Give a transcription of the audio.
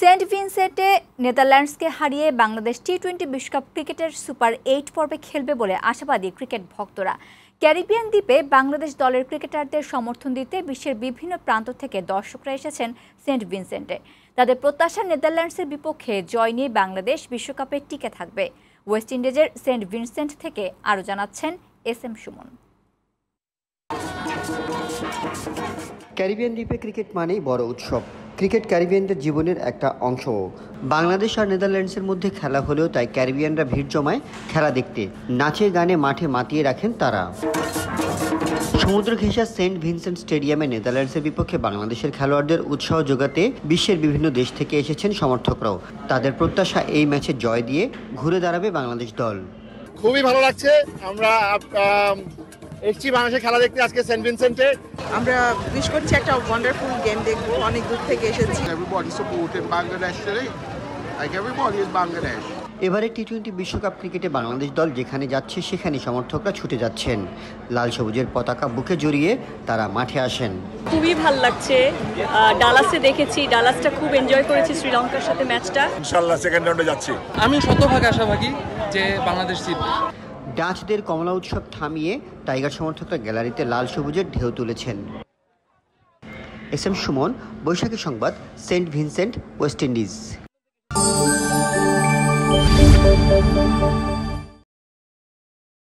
Saint ভিনসেন্টে নেদারল্যান্ডসকে হারিয়ে বাংলাদেশ টি-20 বিশ্বকাপ ক্রিকেটের সুপার 8 পর্বে খেলবে বলে আশাবাদী ক্রিকেট ভক্তরা। ক্যারিবিয়ান দ্বীপে বাংলাদেশ দলের ক্রিকেটারদের সমর্থন দিতে বিশ্বের বিভিন্ন প্রান্ত থেকে দর্শকরা এসেছেন সেন্ট ভিনসেন্টে। তাদের প্রত্যাশা, নেদারল্যান্ডসের বিপক্ষে জয় নিয়ে বাংলাদেশ বিশ্বকাপে টিকে থাকবে। ওয়েস্ট ইন্ডিজের সেন্ট ভিনসেন্ট থেকে আরও জানাচ্ছেন এস.এম. সুমন। ক্যারিবিয়ান দ্বীপে ক্রিকেট মানেই বড় উৎসব। ক্রিকেট ক্যারিবিয়ানদের জীবনের একটা অংশ। বাংলাদেশ আর নেদারল্যান্ডসের মধ্যে খেলা হলেও তাই ক্যারিবিয়ানরা ভিড় জমায় খেলা দেখতে। নাচে গানে মাঠে মাতিয়ে রাখেন তারা। সমুদ্র ঘেঁষা সেন্ট ভিনসেন্ট স্টেডিয়ামে নেদারল্যান্ডসের বিপক্ষে বাংলাদেশের খেলোয়াড়দের উৎসাহ যোগাতে বিশ্বের বিভিন্ন দেশ থেকে এসেছেন সমর্থকরাও। তাদের প্রত্যাশা, এই ম্যাচে জয় দিয়ে ঘুরে দাঁড়াবে বাংলাদেশ দল। খুবই ভালো লাগছে। আমরা এসছি বাংলাদেশের খেলা দেখতে আজকে সেন্ট ভিনসেন্টে। আমরা উইশ করছি একটা ওয়ান্ডারফুল গেম দেখবো। অনেক দূর থেকে এসেছি। এবারে টি-20 বিশ্বকাপ ক্রিকেটে বাংলাদেশ দল যেখানে যাচ্ছে সেখানে সমর্থকরা ছুটে যাচ্ছেন। লাল সবুজের পতাকা বুকে জড়িয়ে তারা মাঠে আসেন। খুবই ভালো লাগছে। ডালাসে দেখেছি, ডালাসটা খুব এনজয় করেছি শ্রীলঙ্কার সাথে ম্যাচটা। ইনশাআল্লাহ সেকেন্ড রাউন্ডে যাচ্ছি। আমি শতভাগ আশাবাদী যে বাংলাদেশ জিতবে। ডাচদের কমলা উৎসব থামিয়ে টাইগার সমর্থকরা গ্যালারিতে লাল সবুজের ঢেউ তুলেছেন। এস.এম. সুমন, বৈশাখী সংবাদ, সেন্ট ভিনসেন্ট, ওয়েস্ট ইন্ডিজ।